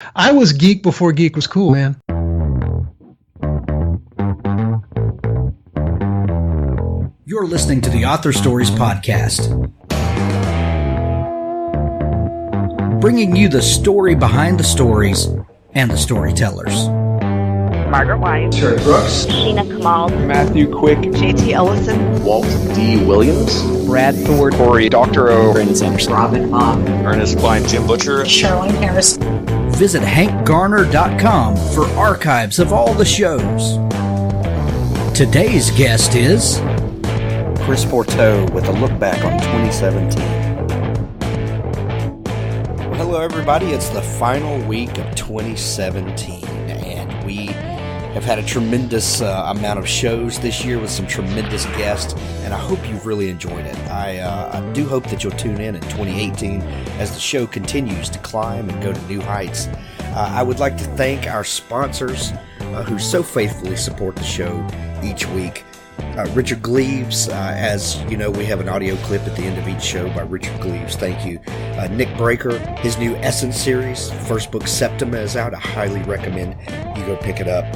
I was geek before geek was cool, man. You're listening to the Author Stories Podcast, bringing you the story behind the stories and the storytellers. Margaret White, Terry Brooks, Sheena Kamal, Matthew Quick, JT Ellison, Walt D. Williams, Brad Ford, Corey Dr. O, Brandon Sanderson, Robin Mom, Ernest Klein, Jim Butcher, Charlene Harris. Visit hankgarner.com for archives of all the shows. Today's guest is Chris Pourteau with a look back on 2017. Well, hello everybody, it's the final week of 2017 and we have had a tremendous amount of shows this year with some tremendous guests, and I hope you've really enjoyed it. I do hope that you'll tune in 2018 as the show continues to climb and go to new heights. I would like to thank our sponsors who so faithfully support the show each week. Richard Gleaves, as you know, we have an audio clip at the end of each show by Richard Gleaves. Thank you. Nick Breaker, his new Essence series, first book Septima is out. I highly recommend you go pick it up.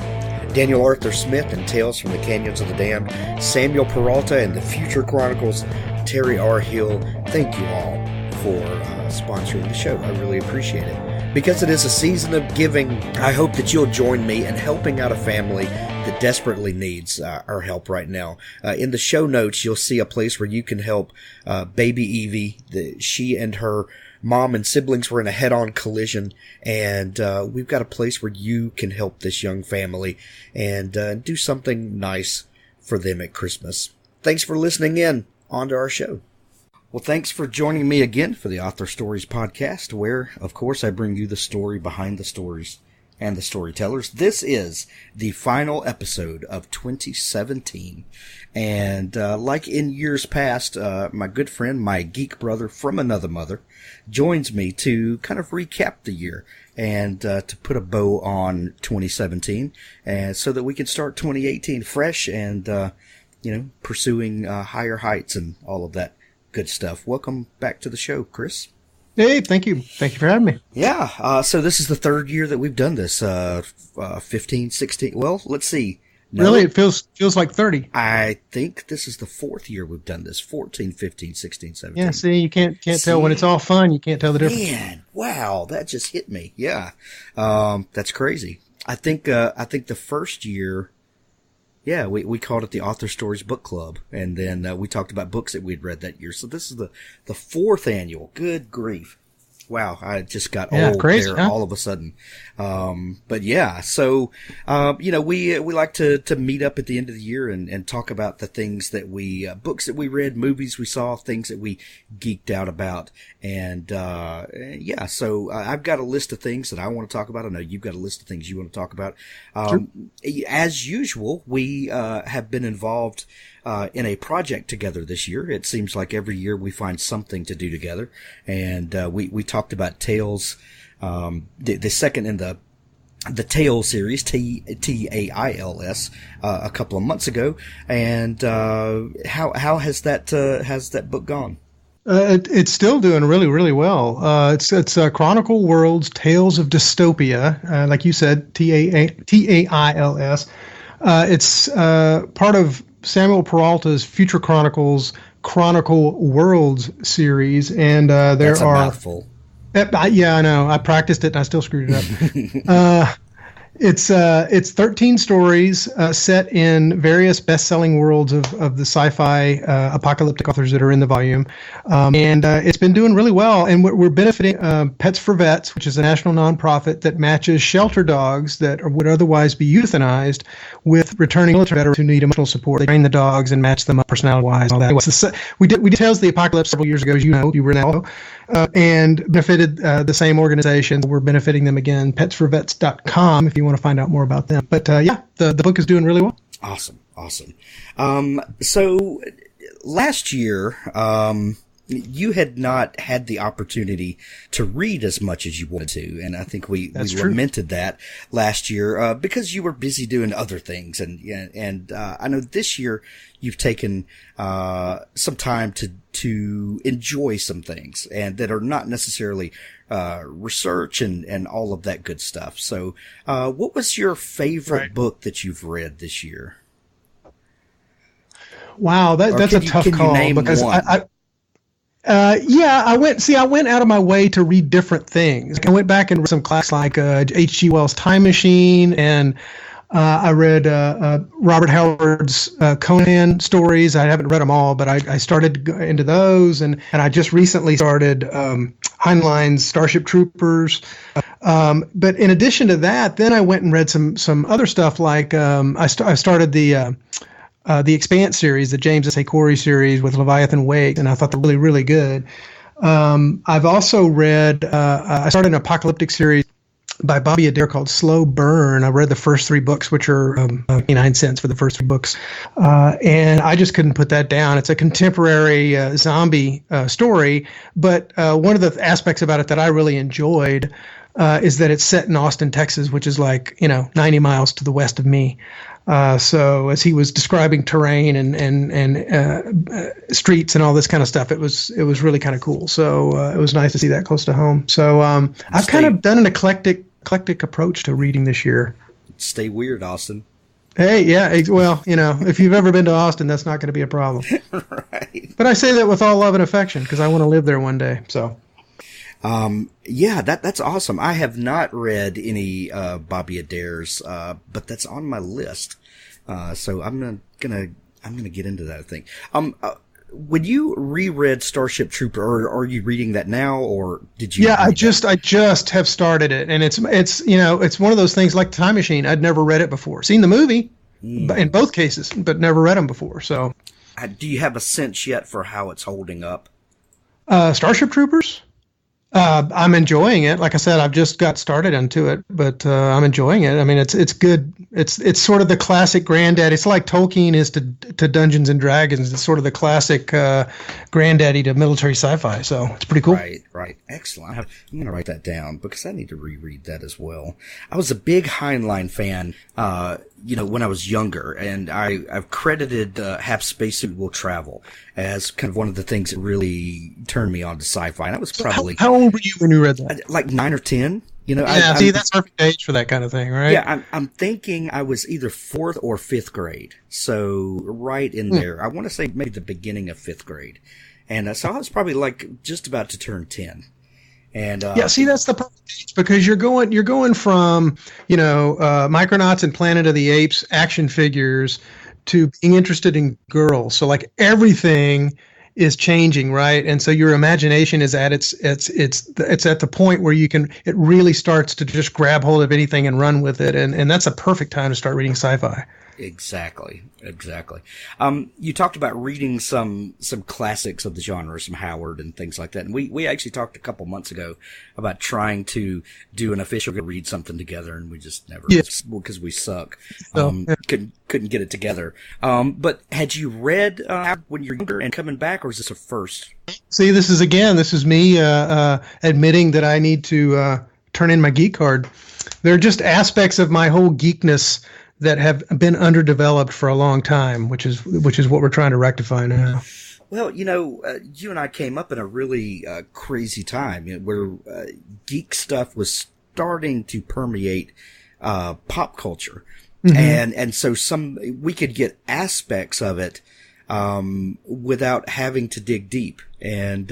Daniel Arthur Smith and Tales from the Canyons of the Damned, Samuel Peralta and the Future Chronicles, Terry R. Hill. Thank you all for sponsoring the show. I really appreciate it. Because it is a season of giving, I hope that you'll join me in helping out a family that desperately needs our help right now. In the show notes, you'll see a place where you can help baby Evie. She and her mom and siblings were in a head-on collision, and we've got a place where you can help this young family and do something nice for them at Christmas. Thanks for listening in. On to our show. Well, thanks for joining me again for the Author Stories Podcast, where, of course, I bring you the story behind the stories and the storytellers. This is the final episode of 2017, and like in years past, my good friend, my geek brother from another mother, joins me to kind of recap the year and to put a bow on 2017, and so that we can start 2018 fresh and pursuing higher heights and all of that good stuff. Welcome back to the show, Chris. Hey, thank you. Thank you for having me. Yeah, so this is the third year that we've done this. 15, 16, well, let's see. No, Really, it feels like 30. I think this is the fourth year we've done this. 14, 15, 16, 17. Yeah, see, you can't tell when it's all fun. You can't tell the difference. Man, wow, that just hit me. Yeah, that's crazy. I think the first year, yeah, we called it the Author Stories Book Club, and then we talked about books that we'd read that year. So this is the fourth annual. Good grief. Wow, I just got old crazy, there huh? all of a sudden. But yeah, so, we like to meet up at the end of the year and talk about the things that books that we read, movies we saw, things that we geeked out about. And, so I've got a list of things that I want to talk about. I know you've got a list of things you want to talk about. Sure. As usual, we, have been involved in a project together this year. It seems like every year we find something to do together. And we talked about Tales, the second in the Tales series, Tails, a couple of months ago. And how has that book gone? It's still doing really, really well. It's Chronicle Worlds Tales of Dystopia, like you said, Tails. It's part of Samuel Peralta's Future Chronicles Chronicle Worlds series, and That's a mouthful. Yeah, I know. I practiced it and I still screwed it up. It's 13 stories set in various best-selling worlds of the sci-fi apocalyptic authors that are in the volume, and it's been doing really well. And we're benefiting Pets for Vets, which is a national nonprofit that matches shelter dogs that would otherwise be euthanized with returning military veterans who need emotional support. They train the dogs and match them up personality-wise. All that. Anyway, we did Tales of the Apocalypse several years ago, as you know. You were in that also. And benefited the same organization. We're benefiting them again, petsforvets.com, if you want to find out more about them. But the book is doing really well. Awesome. So last year, you had not had the opportunity to read as much as you wanted to, and I think we lamented that last year because you were busy doing other things, and I know this year you've taken some time to enjoy some things and that are not necessarily research and all of that good stuff. So, what was your favorite book that you've read this year? Wow, that's a tough call because I went out of my way to read different things. I went back and read some classics like H.G. Wells' Time Machine, and I read Robert Howard's Conan stories. I haven't read them all, but I started to go into those, and I just recently started Heinlein's Starship Troopers. But in addition to that, then I went and read some other stuff like I started the Expanse series, the James S. A. Corey series with Leviathan Wakes, and I thought they're really, really good. I've also read, I started an apocalyptic series by Bobby Adair called Slow Burn. I read the first 3 books, which are 99 cents for the first 3 books. And I just couldn't put that down. It's a contemporary zombie story, but one of the aspects about it that I really enjoyed is that it's set in Austin, Texas, which is like, 90 miles to the west of me. So as he was describing terrain and streets and all this kind of stuff, it was really kind of cool. So it was nice to see that close to home. So I've kind of done an eclectic approach to reading this year. Stay weird, Austin. Hey, yeah. Well, if you've ever been to Austin, that's not going to be a problem. Right. But I say that with all love and affection because I want to live there one day. So. Yeah, that's awesome. I have not read any Bobby Adair's, but that's on my list. So I'm gonna get into that, I think. When you reread Starship Trooper, or are you reading that now, or did you? Yeah, I just have started it, and it's one of those things like Time Machine. I'd never read it before. Seen the movie, in both cases, but never read them before. So, do you have a sense yet for how it's holding up? Starship Troopers. I'm enjoying it. Like I said, I've just got started into it, but I'm enjoying it. I mean, it's good. It's sort of the classic granddaddy. It's like Tolkien is to Dungeons and Dragons. It's sort of the classic granddaddy to military sci-fi. So it's pretty cool. Right. Excellent. I'm going to write that down because I need to reread that as well. I was a big Heinlein fan, when I was younger, and I've credited Half Spacesuit Will Travel as kind of one of the things that really turned me on to sci-fi. And that was probably how old were you when you read that? Like 9 or 10. That's perfect age for that kind of thing, right? Yeah, I'm thinking I was either 4th or 5th grade, so right in there. I want to say maybe the beginning of 5th grade, and so I was probably like just about to turn 10. And that's the perfect age because you're going from Micronauts and Planet of the Apes action figures to being interested in girls. So like everything is changing, right? And so your imagination is at it's at the point where it really starts to just grab hold of anything and run with it, and that's a perfect time to start reading sci-fi. Exactly. You talked about reading some classics of the genre, some Howard and things like that. And we actually talked a couple months ago about trying to do an official read something together, and we just never, because we suck. Couldn't get it together. But had you read when you're younger and coming back, or is this a first? See, this is me admitting that I need to turn in my geek card. There are just aspects of my whole geekness that have been underdeveloped for a long time, which is what we're trying to rectify now. Well, you and I came up in a really crazy time where geek stuff was starting to permeate pop culture, and so we could get aspects of it without having to dig deep. And,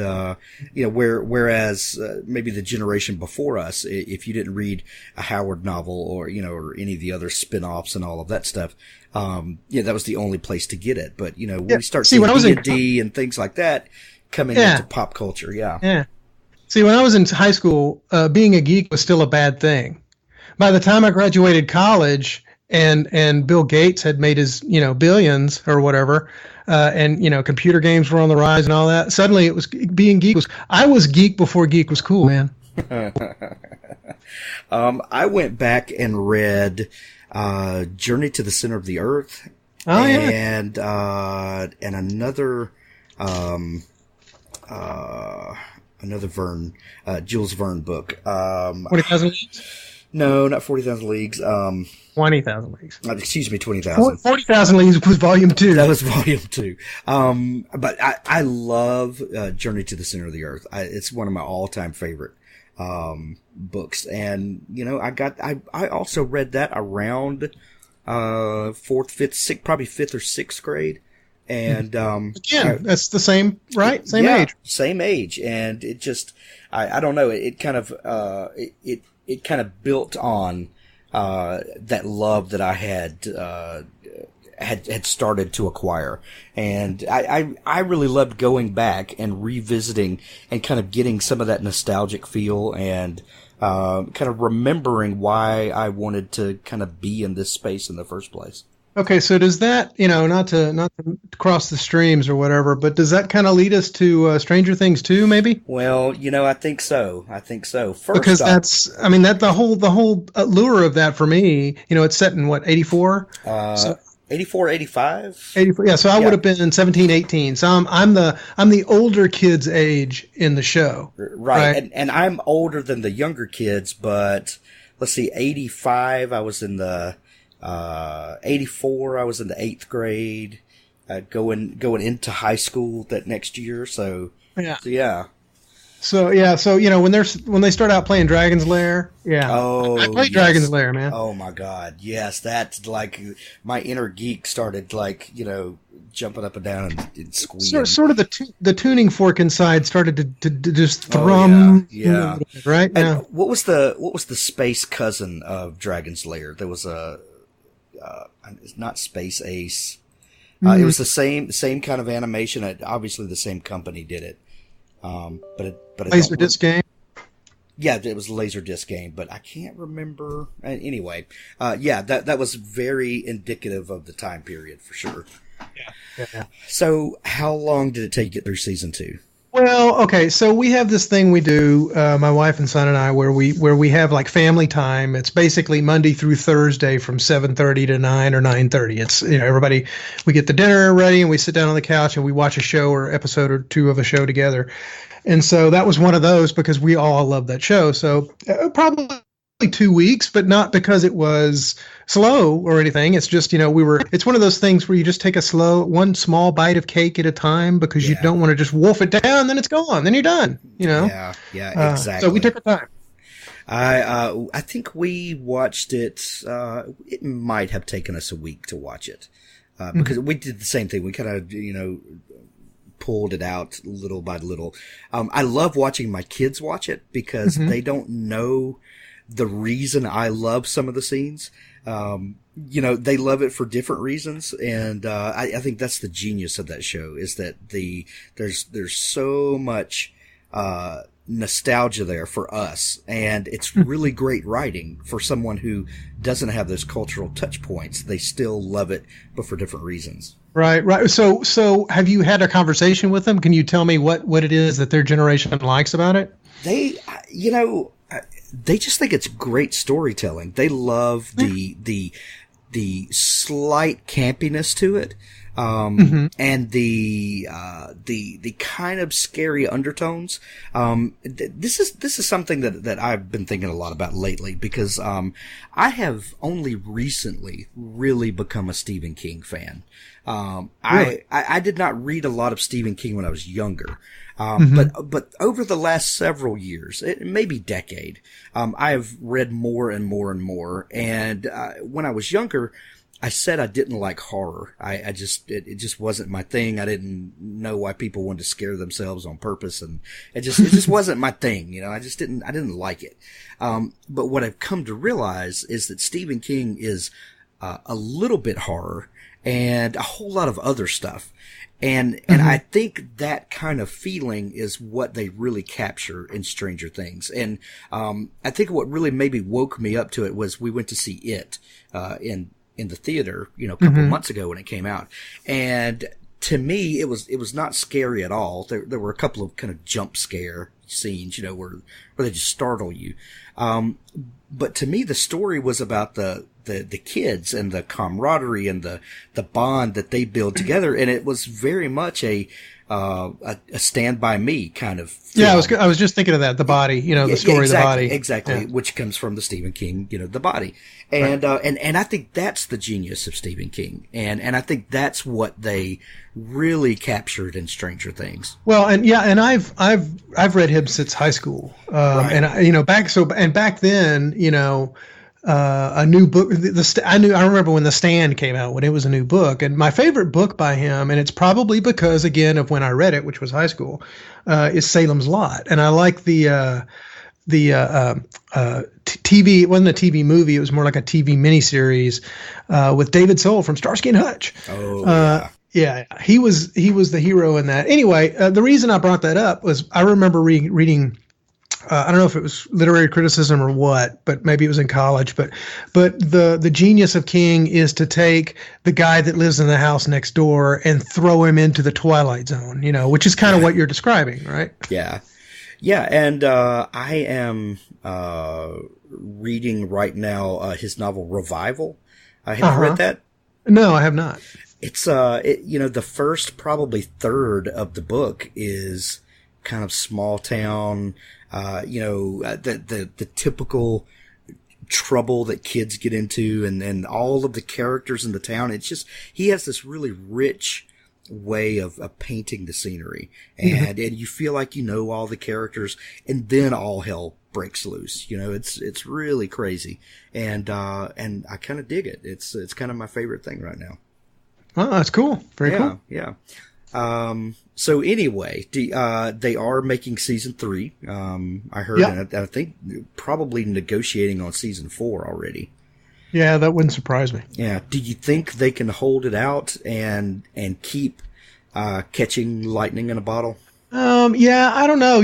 whereas maybe the generation before us, if you didn't read a Howard novel or any of the other spin-offs and all of that stuff, that was the only place to get it. But, we start seeing D&D and things like that coming into pop culture. Yeah. See, when I was in high school, being a geek was still a bad thing. By the time I graduated college and Bill Gates had made his, billions or whatever, and computer games were on the rise and all that. Suddenly, it was being geek. I was geek before geek was cool, man. I went back and read Journey to the Center of the Earth, and another Jules Verne book. 40,000 Leagues? No, not 40,000 Leagues. 20,000 Leagues. Excuse me, 20,000. 40,000 Leagues was volume 2. That was volume 2. But I love Journey to the Center of the Earth. It's one of my all-time favorite books. And, I also read that around, fourth, fifth, sixth, probably fifth or sixth grade. And, again, that's the same, right? Same age. Same age. And it just, I don't know, it kind of, it kind of built on, that love that I had started to acquire. And I really loved going back and revisiting and kind of getting some of that nostalgic feel and, kind of remembering why I wanted to kind of be in this space in the first place. Okay, so does that, not to cross the streams or whatever, but does that kind of lead us to Stranger Things 2, maybe? Well, I think so. First because off, that the whole allure of that for me, it's set in what, 84? 84, 85? 84, yeah, so I would have been 17, 18. So I'm the older kid's age in the show. Right. And I'm older than the younger kids, but let's see, 85, I was in the 84, I was in the 8th grade, going into high school that next year. So yeah. So when they start out playing Dragon's Lair, I played Dragon's Lair, man. Oh my God, yes, that's like my inner geek started jumping up and down and squealing. Sort of the tuning fork inside started to just thrum. Yeah. Right. And what was the space cousin of Dragon's Lair? There was it's not Space Ace. It was the same kind of animation. Obviously, the same company did it. But Laserdisc game. Yeah, it was a Laserdisc game, but I can't remember. Anyway, that was very indicative of the time period for sure. Yeah. So, how long did it take you through season 2? Well, okay, so we have this thing we do, my wife and son and I, where we have like family time. It's basically Monday through Thursday from 7:30 to 9 or 9:30. It's everybody, we get the dinner ready and we sit down on the couch and we watch a show or episode or two of a show together. And so that was one of those because we all love that show. So probably 2 weeks, but not because it was slow or anything. It's just, it's one of those things where you just take one small bite of cake at a time because you don't want to just wolf it down, then it's gone, then you're done, Yeah, exactly. So we took our time. I think we watched it, it might have taken us a week to watch it, because we did the same thing. We kind of, pulled it out little by little. I love watching my kids watch it because they don't know the reason I love some of the scenes. They love it for different reasons. And, I think that's the genius of that show is that there's so much, nostalgia there for us. And it's really great writing for someone who doesn't have those cultural touch points. They still love it, but for different reasons. Right. So have you had a conversation with them? Can you tell me what it is that their generation likes about it? They just think it's great storytelling. They love the slight campiness to it, and the kind of scary undertones. This is something that I've been thinking a lot about lately because I have only recently really become a Stephen King fan. Really? I did not read a lot of Stephen King when I was younger. But over the last several years, maybe decade, I have read more and more and more. And, when I was younger, I said I didn't like horror. It just wasn't my thing. I didn't know why people wanted to scare themselves on purpose. And it just wasn't my thing. I didn't like it. But what I've come to realize is that Stephen King is, a little bit horror and a whole lot of other stuff. And I think that kind of feeling is what they really capture in Stranger Things. And, I think what really maybe woke me up to it was we went to see it, in the theater, a couple of months ago when it came out. And to me, it was not scary at all. There were a couple of kind of jump scare scenes, where they just startle you. But to me, the story was about the kids and the camaraderie and the bond that they build together. And it was very much a a Stand By Me kind of film. Yeah, I was just thinking of that, The Body, the story of The Body. Exactly, which comes from the Stephen King, The Body. And, Right. and I think that's the genius of Stephen King. And I think that's what they really captured in Stranger Things. Well, and I've read him since high school. Right. And back then, a new book. I remember when The Stand came out, when it was a new book, and my favorite book by him, and it's probably because again of when I read it, which was high school, is Salem's Lot, and I like the TV. It wasn't a TV movie; it was more like a TV miniseries with David Soul from Starsky and Hutch. Oh, yeah. Yeah, he was the hero in that. Anyway, the reason I brought that up was I remember reading. I don't know if it was literary criticism or what, but maybe it was in college. But the genius of King is to take the guy that lives in the house next door and throw him into the Twilight Zone, which is kind of what you're describing, right? Yeah. Yeah, and I am reading right now his novel Revival. Have you read that? No, I have not. It's the first probably third of the book is kind of small town, the typical trouble that kids get into, and all of the characters in the town. It's just, he has this really rich way of painting the scenery, and you feel like all the characters, and then all hell breaks loose. It's really crazy, and I kind of dig it. It's kind of my favorite thing right now. Oh, that's cool. Very cool. Yeah. So anyway, they are making season 3. I heard, and I think probably negotiating on season 4 already. Yeah, that wouldn't surprise me. Yeah. Do you think they can hold it out and keep catching lightning in a bottle? Yeah, I don't know.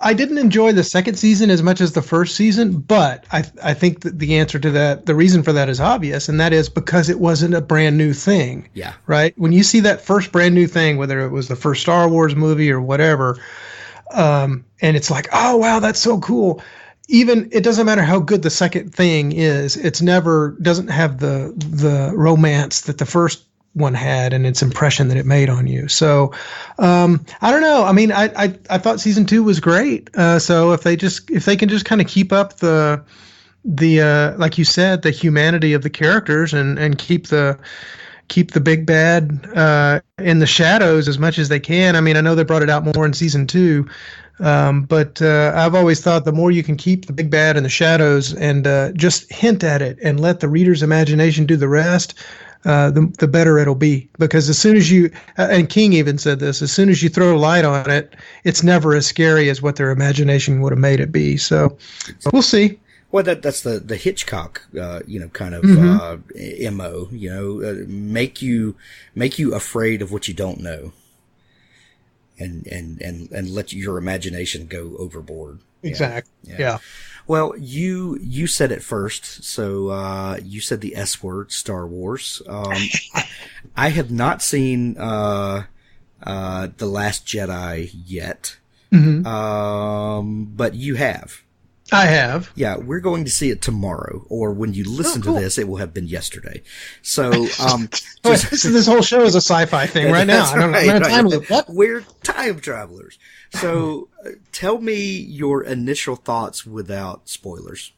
I didn't enjoy the second season as much as the first season, but I think that the answer to that, the reason for that is obvious, and that is because it wasn't a brand new thing. Yeah. Right? When you see that first brand new thing, whether it was the first Star Wars movie or whatever, and it's like, oh, wow, that's so cool. Even it doesn't matter how good the second thing is, it's never doesn't have the romance that the first one had and its impression that it made on you. So I don't know. I mean, I thought season 2 was great. So if they can just kind of keep up the like you said, the humanity of the characters and keep the big bad in the shadows as much as they can. I mean, I know they brought it out more in season 2. But I've always thought the more you can keep the big bad in the shadows and just hint at it and let the reader's imagination do the rest, the better it'll be. Because as soon as you, and King even said this, as soon as you throw light on it, it's never as scary as what their imagination would have made it be. So we'll see. Well, that's the Hitchcock, kind of MO. Make you afraid of what you don't know, and let your imagination go overboard. Exactly. Yeah. Well, you said it first, so you said the S word, Star Wars. I have not seen The Last Jedi yet, but you have. I have. Yeah, we're going to see it tomorrow, or when you listen to this, it will have been yesterday. So, this whole show is a sci-fi thing right now. I don't know. Time loop. What? We're time travelers. So, tell me your initial thoughts without spoilers.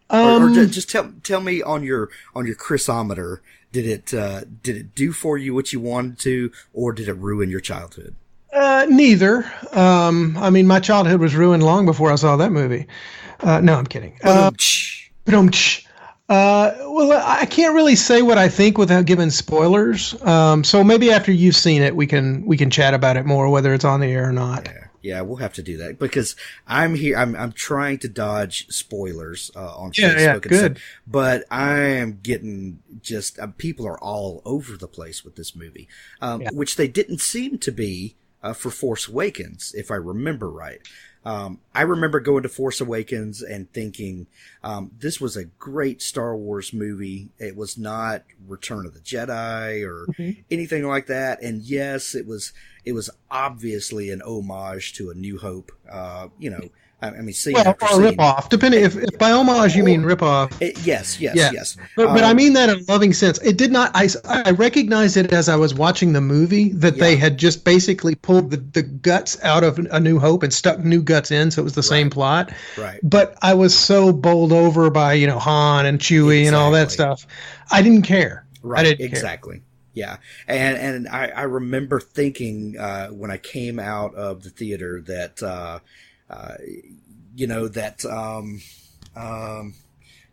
Or just tell me on your Chrisometer, did it do for you what you wanted to, or did it ruin your childhood? Neither. I mean, my childhood was ruined long before I saw that movie. No, I'm kidding. Well, I can't really say what I think without giving spoilers. So maybe after you've seen it, we can chat about it more, whether it's on the air or not. Yeah, we'll have to do that because I'm here. I'm trying to dodge spoilers on Facebook and stuff, but I am getting just people are all over the place with this movie, which they didn't seem to be. For Force Awakens, if I remember right. I remember going to Force Awakens and thinking, this was a great Star Wars movie. It was not Return of the Jedi or anything like that. And yes, it was obviously an homage to A New Hope, I mean, seeing Well, after or seeing. rip-off, depending if by homage you mean rip-off. Yes. Yeah. Yes. But I mean that in a loving sense. It did not. I recognized it as I was watching the movie that they had just basically pulled the guts out of A New Hope and stuck new guts in, so it was the same plot. Right. But I was so bowled over by Han and Chewie and all that stuff. I didn't care. Right. I didn't Exactly. Yeah, and I remember thinking when I came out of the theater that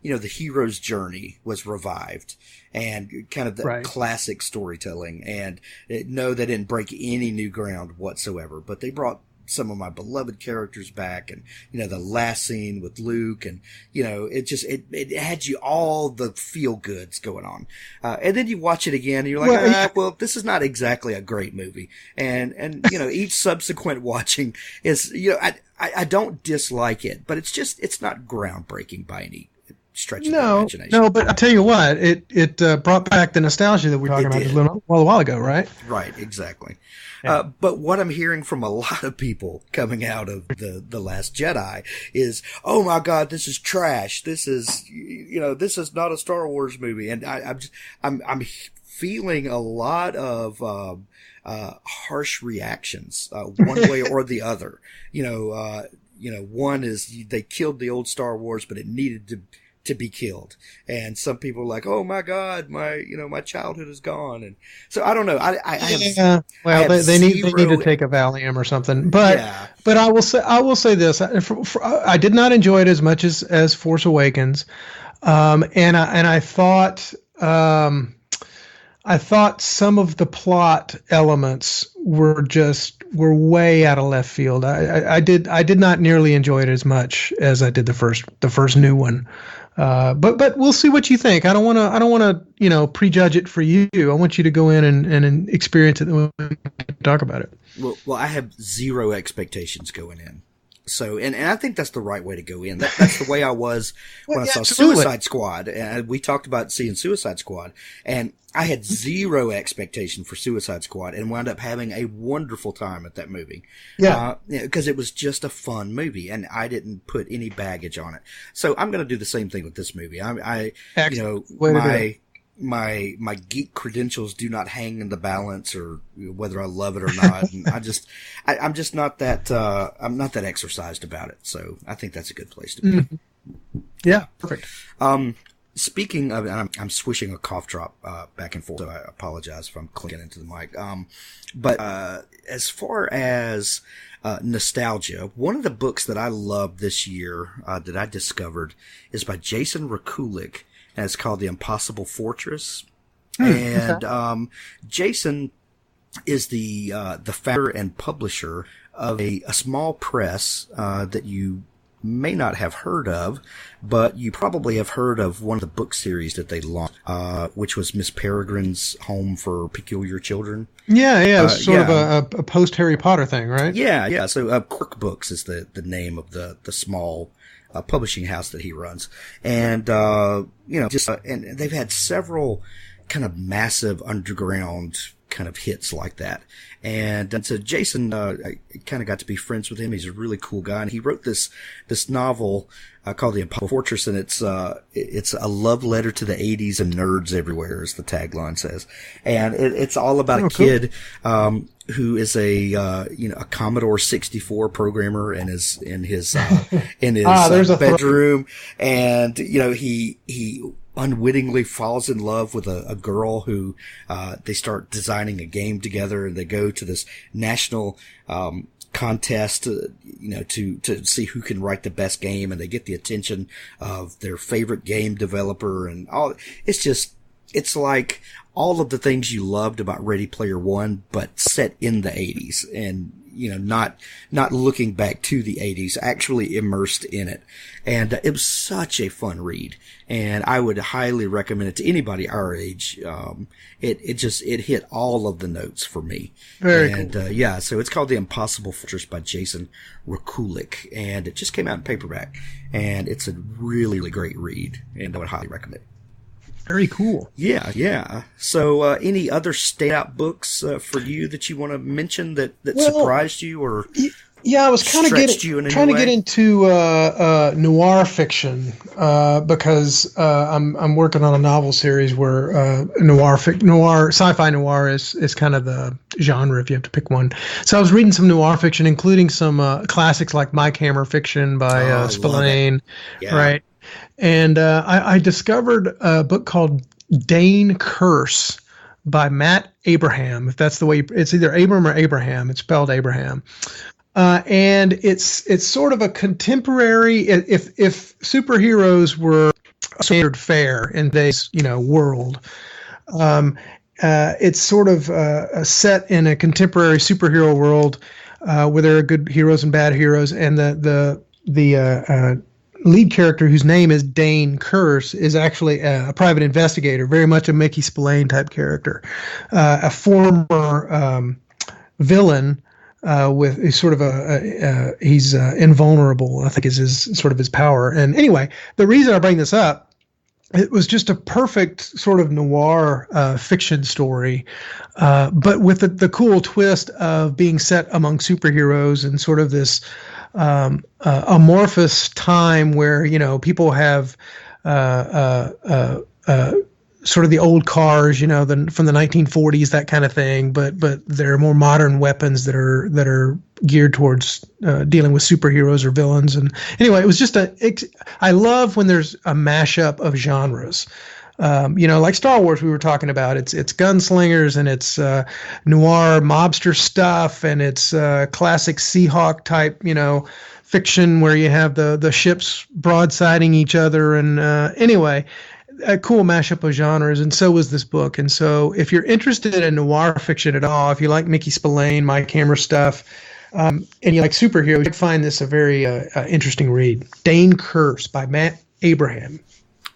the hero's journey was revived and kind of the classic storytelling. And no, they didn't break any new ground whatsoever, but they brought some of my beloved characters back, and the last scene with Luke, and it had you all the feel goods going on, and then you watch it again and you're like, well, this is not exactly a great movie, and each subsequent watching is I don't dislike it, but it's not groundbreaking by any stretch of the imagination. No, but I tell you what, it brought back the nostalgia that we were talking about just a while ago, right? Right, exactly. But what I'm hearing from a lot of people coming out of the Last Jedi is, oh my God, this is trash. This is this is not a Star Wars movie, and I'm feeling a lot of harsh reactions, one way or the other. One is they killed the old Star Wars, but it needed to be killed. And some people are like, oh my God, my childhood is gone. And so I don't know. They need to take a Valium or something. But I will say this. I did not enjoy it as much as Force Awakens. And I thought some of the plot elements were way out of left field. I did not nearly enjoy it as much as I did the first new one. But we'll see what you think. I don't want to prejudge it for you. I want you to go in and experience it and we can talk about it. Well, I have zero expectations going in. So, and I think that's the right way to go in. That's the way I was when I saw Suicide Squad. And we talked about seeing Suicide Squad, and I had zero expectation for Suicide Squad and wound up having a wonderful time at that movie. Yeah. Because it was just a fun movie and I didn't put any baggage on it. So I'm going to do the same thing with this movie. My geek credentials do not hang in the balance or whether I love it or not. And I'm just not that, I'm not that exercised about it. So I think that's a good place to be. Mm-hmm. Yeah. Perfect. Speaking of, and I'm swishing a cough drop, back and forth, so I apologize if I'm clicking into the mic. But as far as, nostalgia, one of the books that I loved this year, that I discovered is by Jason Rekulic. And it's called The Impossible Fortress. And Jason is the founder and publisher of a small press that you may not have heard of, but you probably have heard of one of the book series that they launched, which was Miss Peregrine's Home for Peculiar Children. Yeah, it's sort of a post-Harry Potter thing, right? Yeah. So Quirk Books is the name of the small publishing house that he runs. And, and they've had several kind of massive underground kind of hits like that. And so Jason, I kind of got to be friends with him. He's a really cool guy. And he wrote this novel, called The Impossible Fortress. And it's a love letter to the 80s and nerds everywhere, as the tagline says. And it's all about a kid, who is a Commodore 64 programmer and is in his bedroom. And, he unwittingly falls in love with a girl who, they start designing a game together and they go to this national, contest, to see who can write the best game, and they get the attention of their favorite game developer and all. It's like all of the things you loved about Ready Player One, but set in the 80s and, not looking back to the 80s, actually immersed in it. And it was such a fun read. And I would highly recommend it to anybody our age. It hit all of the notes for me. Very cool. So it's called The Impossible Fortress by Jason Rekulic. And it just came out in paperback. And it's a really, really great read. And I would highly recommend it. Very cool. Yeah. So, any other standout books for you that you want to mention that surprised you, or? Yeah, I was kind of trying to get into noir fiction because I'm working on a novel series where sci-fi noir is kind of the genre if you have to pick one. So I was reading some noir fiction, including some classics like Mike Hammer fiction by Spillane, right? And I discovered a book called Dane Curse by Matt Abraham. If that's the way it's either Abram or Abraham. It's spelled Abraham. And it's sort of a contemporary. If superheroes were standard fare in today's world, it's sort of set in a contemporary superhero world where there are good heroes and bad heroes, and the lead character, whose name is Dane Curse, is actually a private investigator, very much a Mickey Spillane type character, a former villain. With sort of he's invulnerable, I think is his power. And anyway, the reason I bring this up, it was just a perfect sort of noir fiction story, but with the cool twist of being set among superheroes and sort of this amorphous time where people have sort of the old cars, from the 1940s, that kind of thing. But there are more modern weapons that are geared towards dealing with superheroes or villains. And anyway, it was just I love when there's a mashup of genres. Like Star Wars, we were talking about. It's gunslingers and it's noir mobster stuff and it's classic Seahawk type, fiction where you have the ships broadsiding each other. And anyway, a cool mashup of genres, and so was this book. And so if you're interested in noir fiction at all, if you like Mickey Spillane, Mike Hammer stuff, and you like superheroes, you'd find this a very interesting read. Dane Curse by Matt Abraham.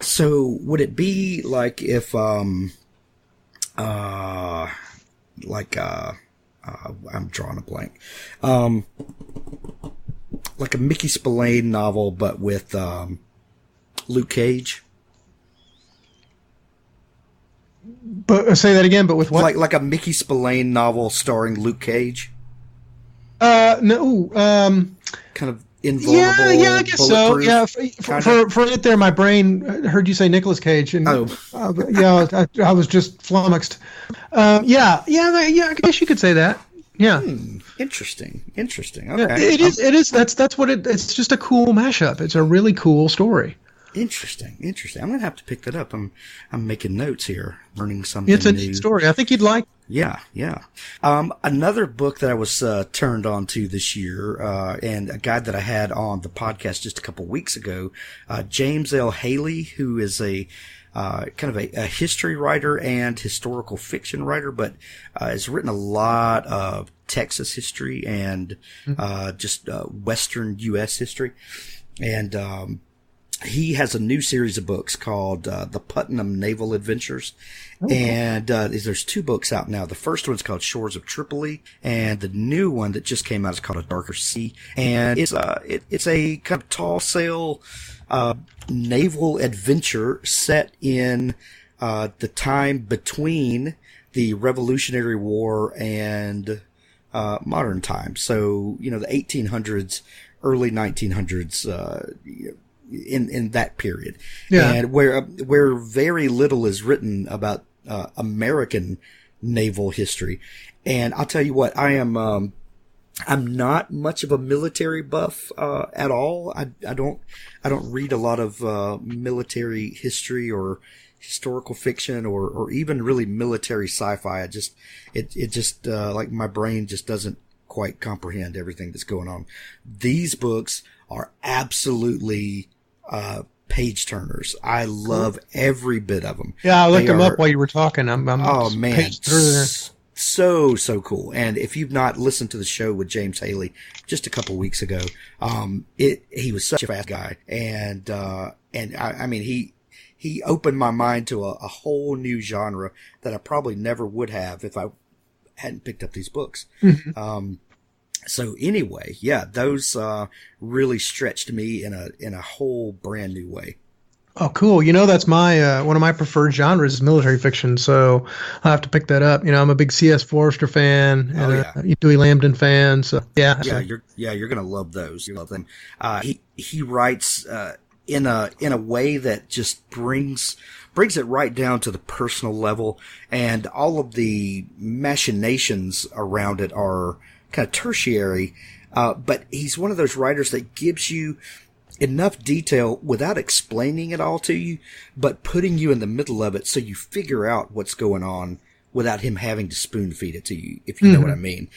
So would it be like if I'm drawing a blank, like a Mickey Spillane novel, but with Luke Cage? But say that again. But with what? Like a Mickey Spillane novel starring Luke Cage. No. Kind of invulnerable. Yeah, I guess so. Yeah, for it there, my brain heard you say Nicolas Cage, and I was just flummoxed. Yeah. I guess you could say that. Yeah. Interesting. Okay. It is. That's what it. It's just a cool mashup. It's a really cool story. Interesting. I'm gonna have to pick that up. I'm making notes here, learning something. It's a new neat story. I think you'd like. Yeah. Another book that I was turned on to this year, and a guy that I had on the podcast just a couple weeks ago, James L. Haley, who is a kind of a history writer and historical fiction writer, but has written a lot of Texas history and just Western U.S. history, and he has a new series of books called The Putnam Naval Adventures. And there's two books out now. The first one's called Shores of Tripoli, and the new one that just came out is called A Darker Sea. And it's a kind of tall sail naval adventure set in the time between the Revolutionary War and modern times. So, the 1800s, early 1900s, in that period. Yeah. And where very little is written about American naval history. And I'll tell you what, I'm not much of a military buff at all. I don't read a lot of military history or historical fiction or even really military sci-fi. It just like my brain just doesn't quite comprehend everything that's going on. These books are absolutely page turners. I love every bit of them. Yeah, I looked them up while you were talking. I'm oh man, so cool. And if you've not listened to the show with James Haley just a couple weeks ago, he was such a fast guy, and I mean he opened my mind to a whole new genre that I probably never would have if I hadn't picked up these books. Mm-hmm. So anyway, yeah, those really stretched me in a whole brand new way. Oh, cool. That's my one of my preferred genres is military fiction, so I have to pick that up. I'm a big C.S. Forrester fan and a Dewey Lambton fan. So yeah, you're gonna love those. You love them. He writes in a way that just brings it right down to the personal level, and all of the machinations around it are kind of tertiary. But he's one of those writers that gives you enough detail without explaining it all to you, but putting you in the middle of it so you figure out what's going on without him having to spoon feed it to you, if you know what I mean.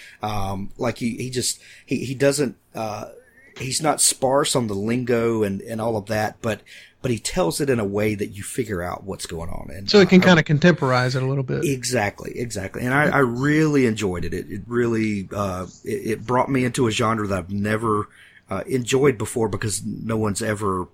Like he doesn't, he's not sparse on the lingo and all of that, but he tells it in a way that you figure out what's going on. And so it can kind of contemporize it a little bit. Exactly. And I really enjoyed it. It really, it brought me into a genre that I've never enjoyed before because no one's ever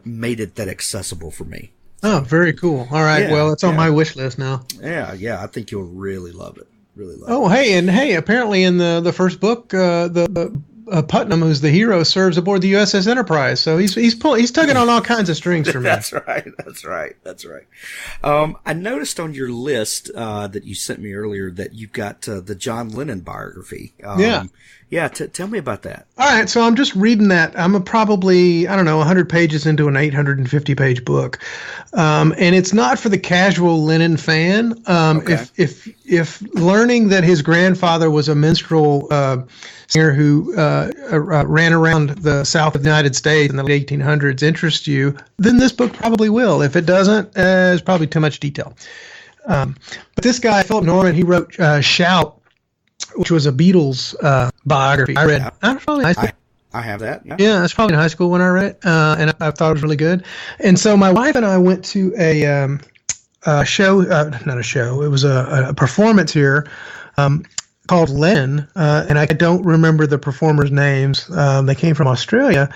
made it that accessible for me. Oh, very cool. All right. Yeah, well, it's on my wish list now. Yeah. I think you'll really love it. Really love it. Oh, hey, apparently in the first book, Putnam, who's the hero, serves aboard the USS Enterprise. So he's tugging on all kinds of strings for me. That's right. I noticed on your list that you sent me earlier that you've got the John Lennon biography. Yeah. Tell me about that. All right. So I'm just reading that. I'm probably, 100 pages into an 850-page book. And it's not for the casual Lennon fan. Okay. If learning that his grandfather was a minstrel singer who ran around the South of the United States in the late 1800s interests you, then this book probably will. If it doesn't, it's probably too much detail. But this guy, Philip Norman, he wrote Shout, which was a Beatles biography. I read. I was probably in high school. I have that. Yeah, I was probably in high school when I read it, and I thought it was really good. And so my wife and I went to a show, not a show. It was a performance here called Lennon, and I don't remember the performers' names. They came from Australia,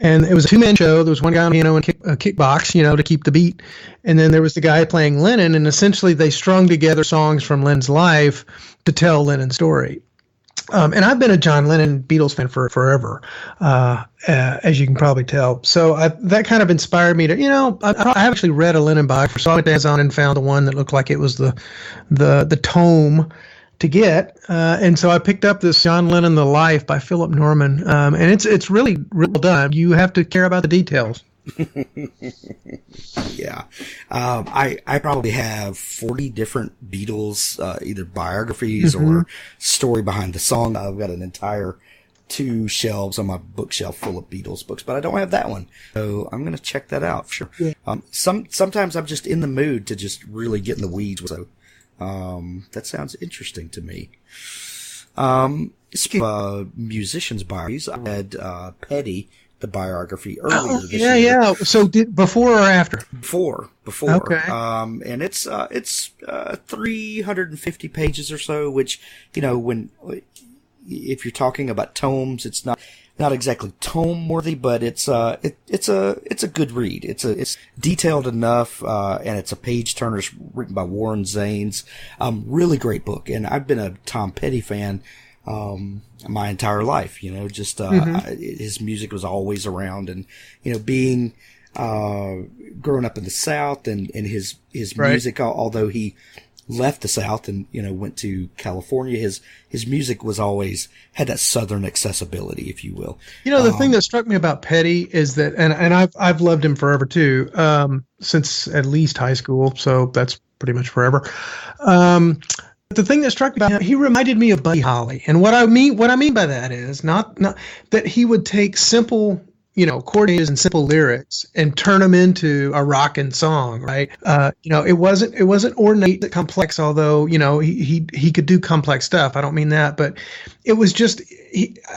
and it was a two-man show. There was one guy on piano and kickbox, to keep the beat, and then there was the guy playing Lennon, and essentially they strung together songs from Lennon's life to tell Lennon's story. And I've been a John Lennon Beatles fan for forever, as you can probably tell. So that kind of inspired me to, I actually read a Lennon biography, so I went to Amazon and found the one that looked like it was the tome to get. And so I picked up this John Lennon, The Life by Philip Norman. And it's really well done. You have to care about the details. Yeah. I probably have 40 different Beatles, either biographies or story behind the song. I've got an entire 2 shelves on my bookshelf full of Beatles books, but I don't have that one. So I'm going to check that out for sure. Yeah. Sometimes I'm just in the mood to just really get in the weeds. So, that sounds interesting to me. Speaking of musicians' biographies, I read, Petty, the biography earlier this year. Yeah. So before or after? Before. Okay. And it's 350 pages or so, which, if you're talking about tomes, it's not exactly tome worthy, but it's a good read. It's detailed enough, and it's a page turner written by Warren Zanes. Really great book. And I've been a Tom Petty fan, my entire life, his music was always around, and, being, growing up in the South and his music, although he left the South and, went to California, his music was always had that Southern accessibility, if you will. The thing that struck me about Petty is that, and I've loved him forever too, since at least high school. So that's pretty much forever. The thing that struck me about him, he reminded me of Buddy Holly. And what I mean by that is not that he would take simple, chords and simple lyrics and turn them into a rockin' song, right? It wasn't ornate, complex, although, he could do complex stuff. I don't mean that, but it was just,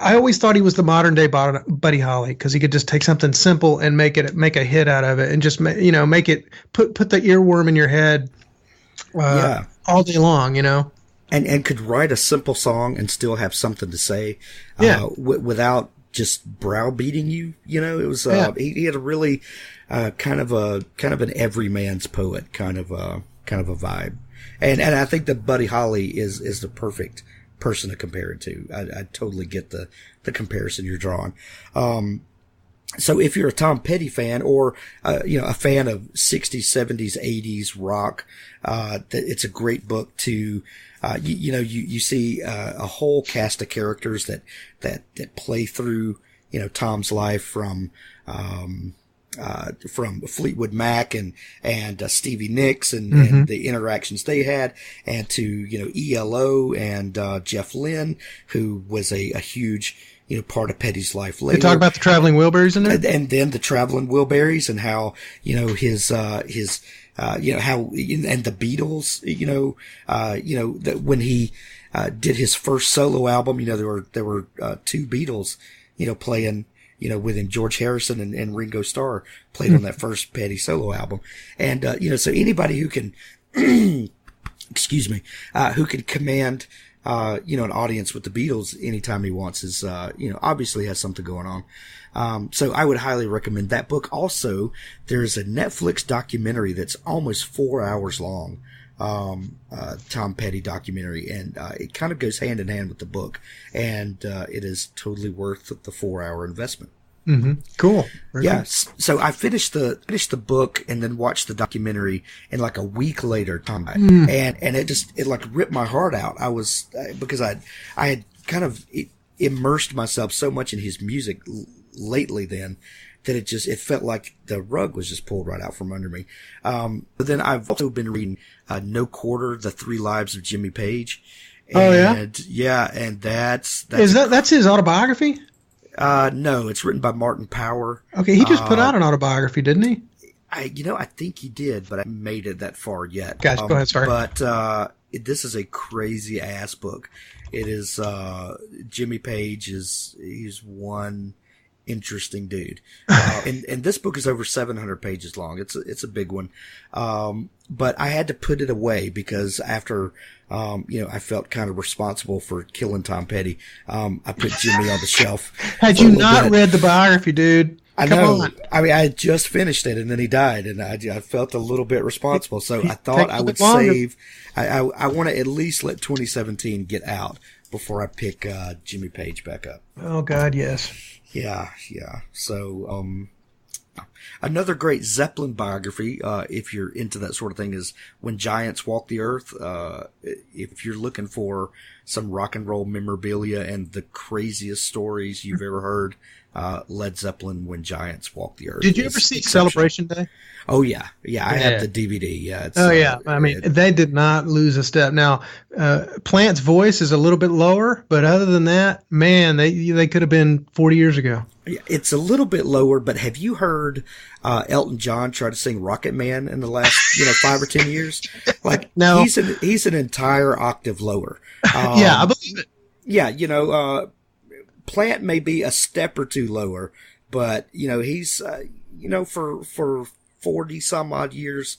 I always thought he was the modern day Buddy Holly, because he could just take something simple and make a hit out of it, and just, make it, put the earworm in your head. All day long, and could write a simple song and still have something to say, without just browbeating you. It was he had a really kind of an everyman's poet kind of a vibe, and I think that Buddy Holly is the perfect person to compare it to. I totally get the comparison you're drawing. So if you're a Tom Petty fan or, a fan of 60s, 70s, 80s rock, it's a great book to, you see, a whole cast of characters that play through, Tom's life from Fleetwood Mac and Stevie Nicks and the interactions they had, and to, ELO and, Jeff Lynne, who was a huge, part of Petty's life later. They talk about the Traveling Wilburys in there? And then the Traveling Wilburys and how, his how, and the Beatles, that when he, did his first solo album, there were two Beatles, playing, with him. George Harrison and Ringo Starr played on that first Petty solo album. And, so anybody who can, excuse me, who can command, an audience with the Beatles anytime he wants is, obviously has something going on. So I would highly recommend that book. Also, there's a Netflix documentary that's almost 4 hours long. Tom Petty documentary, and it kind of goes hand in hand with the book, and it is totally worth the 4-hour investment. Mm-hmm. Cool. Yes. Yeah, so I finished the book and then watched the documentary, and like a week later, Tom died. And it like ripped my heart out. I was because I had kind of immersed myself so much in his music lately then, that it felt like the rug was just pulled right out from under me. But then I've also been reading, No Quarter, The 3 Lives of Jimmy Page. And, yeah, and that's his autobiography? No, it's written by Martin Power. Okay, he just put out an autobiography, didn't he? I think he did, but I haven't made it that far yet. Gotcha, go ahead, sorry. But, this is a crazy ass book. It is, Jimmy Page he's one interesting dude. And this book is over 700 pages long. It's a big one. But I had to put it away because after, I felt kind of responsible for killing Tom Petty. I put Jimmy on the shelf. Had you not read the biography, dude? I know. I mean, I had just finished it and then he died, and I felt a little bit responsible. So I thought I would save. I want to at least let 2017 get out before I pick Jimmy Page back up. Oh God, yes. Yeah. So, another great Zeppelin biography, if you're into that sort of thing, is When Giants Walk the Earth. If you're looking for some rock and roll memorabilia and the craziest stories you've ever heard, Led Zeppelin, When Giants Walk the Earth. Did you ever see Celebration Day? Oh yeah. I have the DVD. Yeah. I mean, they did not lose a step. Now, Plant's voice is a little bit lower, but other than that, man, they could have been 40 years ago. It's a little bit lower, but have you heard Elton John try to sing Rocket Man in the last 5 or 10 years? Like, no, he's an entire octave lower. Yeah, I believe it. Yeah, Plant may be a step or two lower, but he's for 40 some odd years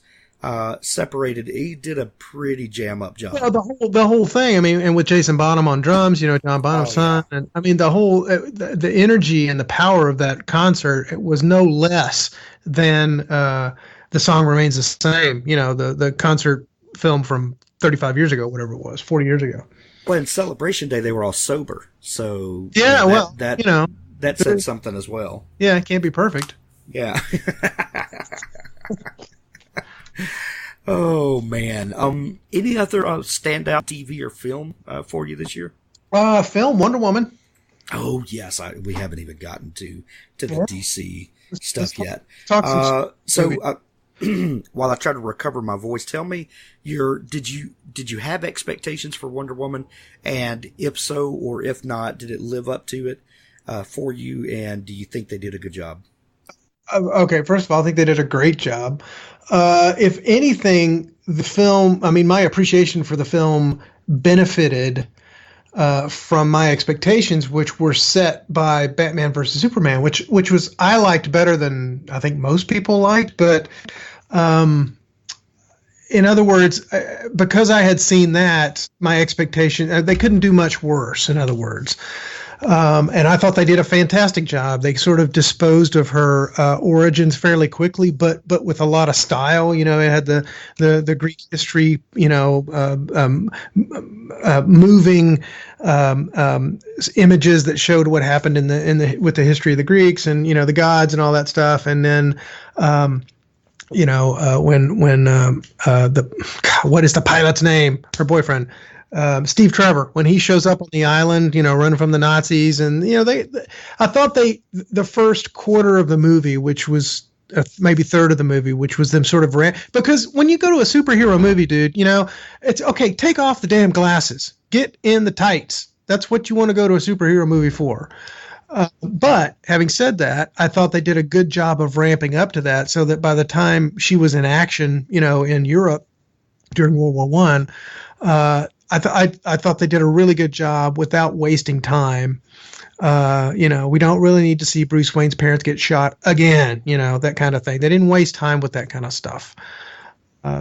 separated, he did a pretty jam up job. Well, the whole thing. I mean, and with Jason Bonham on drums, John Bonham's son, and I mean the whole the energy and the power of that concert, it was no less than The Song Remains the Same. The concert film from 35 years ago, whatever it was, 40 years ago. Well, in Celebration Day, they were all sober, so that said something as well. Yeah, it can't be perfect. Yeah. Oh man. Any other standout TV or film for you this year? Film Wonder Woman. Oh yes, we haven't even gotten to the DC stuff yet. While I try to recover my voice, tell me did you have expectations for Wonder Woman, and if so or if not, did it live up to it for you, and do you think they did a good job? Okay, first of all, I think they did a great job. If anything, the film, my appreciation for the film benefited from my expectations, which were set by Batman versus Superman, which was I liked better than I think most people liked. But in other words, because I had seen that, my expectation, they couldn't do much worse, in other words. And I thought they did a fantastic job. They sort of disposed of her origins fairly quickly, but with a lot of style. It had the Greek history, moving images that showed what happened in the with the history of the Greeks and the gods and all that stuff. And then what is the pilot's name? Her boyfriend. Steve Trevor, when he shows up on the island, running from the Nazis, and I thought the first quarter of the movie, which was maybe third of the movie, which was them sort of because when you go to a superhero movie, dude, it's okay. Take off the damn glasses, get in the tights. That's what you want to go to a superhero movie for. But having said that, I thought they did a good job of ramping up to that, so that by the time she was in action, in Europe during World War One. I thought they did a really good job without wasting time. We don't really need to see Bruce Wayne's parents get shot again, that kind of thing. They didn't waste time with that kind of stuff.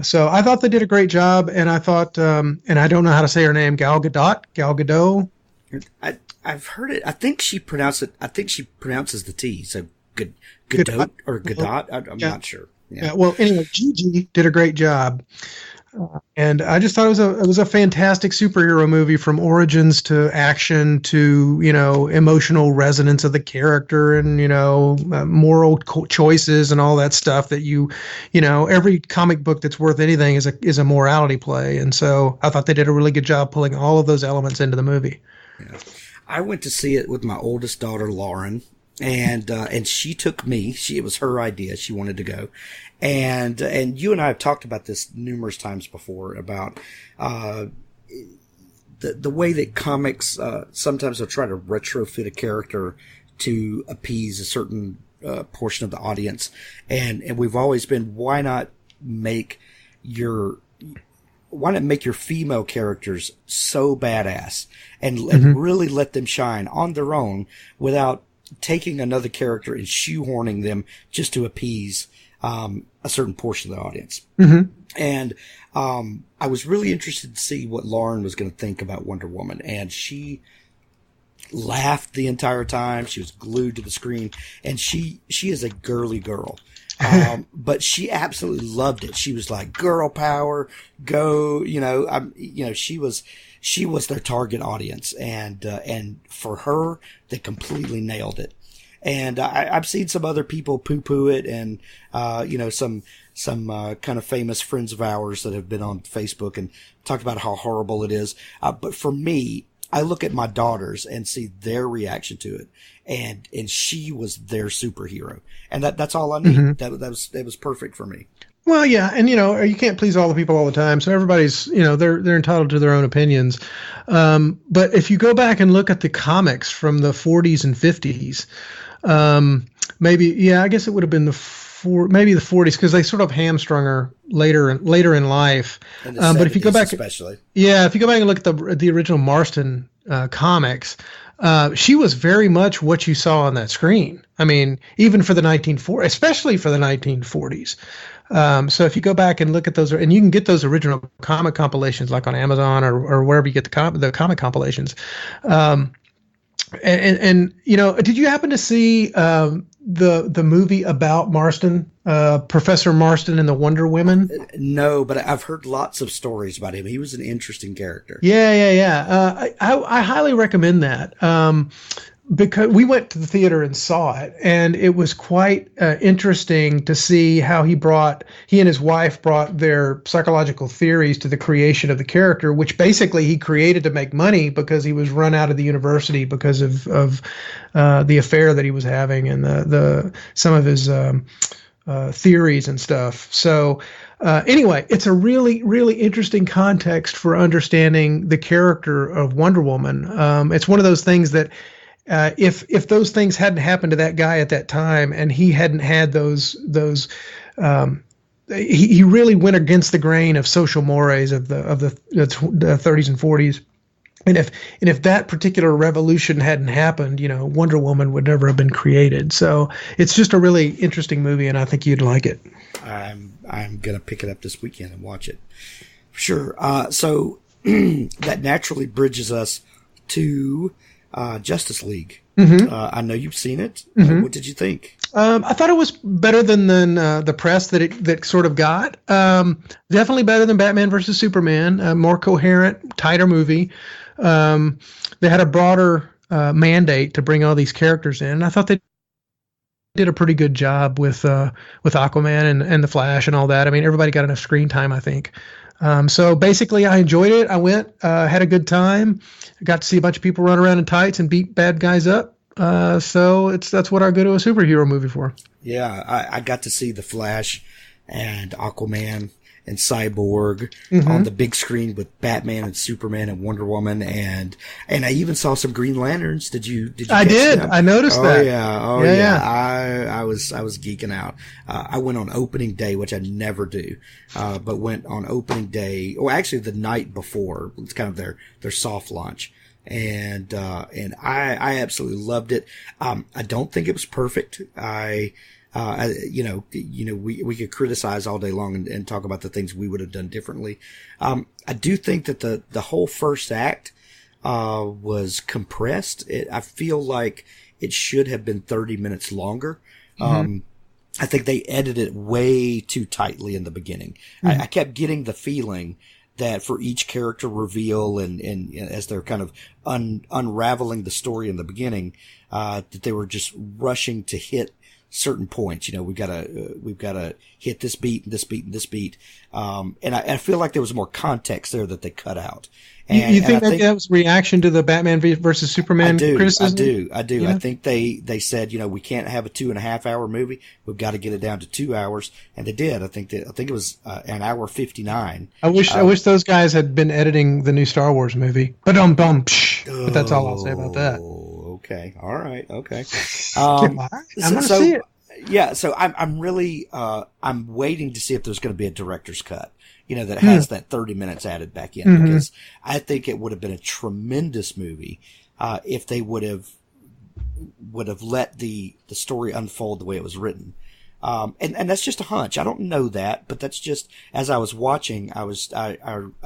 So I thought they did a great job, and I thought, and I don't know how to say her name, Gal Gadot. I've heard it. I think she pronounces the T. So Gadot or Gadot. I'm not sure. Yeah. Well, anyway, Gigi did a great job. And I just thought it was a fantastic superhero movie, from origins to action to emotional resonance of the character and moral choices and all that stuff that every comic book that's worth anything is a morality play. And so I thought they did a really good job pulling all of those elements into the movie. Yeah. I went to see it with my oldest daughter, Lauren. And she took me. It was her idea. She wanted to go, and you and I have talked about this numerous times before about the way that comics sometimes will try to retrofit a character to appease a certain portion of the audience, and we've always been, why not make your female characters so badass and really let them shine on their own without taking another character and shoehorning them just to appease a certain portion of the audience. And I was really interested to see what Lauren was going to think about Wonder Woman, and she laughed the entire time. She was glued to the screen, and she is a girly girl. But she absolutely loved it. She was like, girl power, go, she was their target audience, and for her, they completely nailed it. And I've seen some other people poo-poo it, and some kind of famous friends of ours that have been on Facebook and talked about how horrible it is. But for me, I look at my daughters and see their reaction to it, and she was their superhero, and that's all I need. That was perfect for me. Well, yeah, and you can't please all the people all the time, so everybody's they're entitled to their own opinions. But if you go back and look at the comics from the 40s and 50s, I guess it would have been the 40s, because they sort of hamstrung her later in life. But if you go back, especially, if you go back and look at the original Marston comics, she was very much what you saw on that screen. I mean, even for the 1940s, especially for the 1940s. So if you go back and look at those, and you can get those original comic compilations like on Amazon or wherever you get the comic compilations. And did you happen to see the movie about Marston, Professor Marston and the Wonder Women? No, but I've heard lots of stories about him. He was an interesting character. Yeah. I highly recommend that. Because we went to the theater and saw it, and it was quite interesting to see how he and his wife brought their psychological theories to the creation of the character, which basically he created to make money because he was run out of the university because of the affair that he was having and the some of his theories and stuff. So anyway, it's a really, really interesting context for understanding the character of Wonder Woman. It's one of those things that if those things hadn't happened to that guy at that time, and he hadn't had those he really went against the grain of social mores of the 30s and 40s. And if that particular revolution hadn't happened, Wonder Woman would never have been created. So it's just a really interesting movie, and I think you'd like it. I'm gonna pick it up this weekend and watch it. Sure. So that naturally bridges us to Justice League. Mm-hmm. I know you've seen it. Mm-hmm. What did you think? I thought it was better than the press that sort of got. Definitely better than Batman versus Superman. A more coherent, tighter movie. They had a broader mandate to bring all these characters in. And I thought they did a pretty good job with Aquaman and the Flash and all that. I mean, everybody got enough screen time, I think. So basically, I enjoyed it. I went, had a good time. Got to see a bunch of people run around in tights and beat bad guys up. So that's what I go to a superhero movie for. Yeah, I got to see the Flash and Aquaman and Cyborg on the big screen with Batman and Superman and Wonder Woman, and I even saw some Green Lanterns. Did you? I did. Them? I noticed that. Yeah. I was geeking out. I went on opening day, which I never do, but went on opening day. Or actually, the night before. It's kind of their soft launch. And I absolutely loved it. I don't think it was perfect. We could criticize all day long and talk about the things we would have done differently. I do think that the whole first act, was compressed. I feel like it should have been 30 minutes longer. I think they edited it way too tightly in the beginning. I kept getting the feeling that for each character reveal and as they're kind of unraveling the story in the beginning, that they were just rushing to hit certain points. We've got to hit this beat and this beat and this beat. And I feel like there was more context there that they cut out. And, you think that was reaction to the Batman versus Superman criticism? I do. Yeah. I think they said, we can't have a 2.5 hour movie. We've got to get it down to 2 hours. And they did. I think it was an hour 59. I wish those guys had been editing the new Star Wars movie. But that's all I'll say about that. Okay. All right. Okay. I'm going to see it. Yeah. So I'm really, I'm waiting to see if there's going to be a director's cut, that has that 30 minutes added back in, because I think it would have been a tremendous movie, if they would have let the story unfold the way it was written. And that's just a hunch. I don't know that, but that's just, as I was watching, I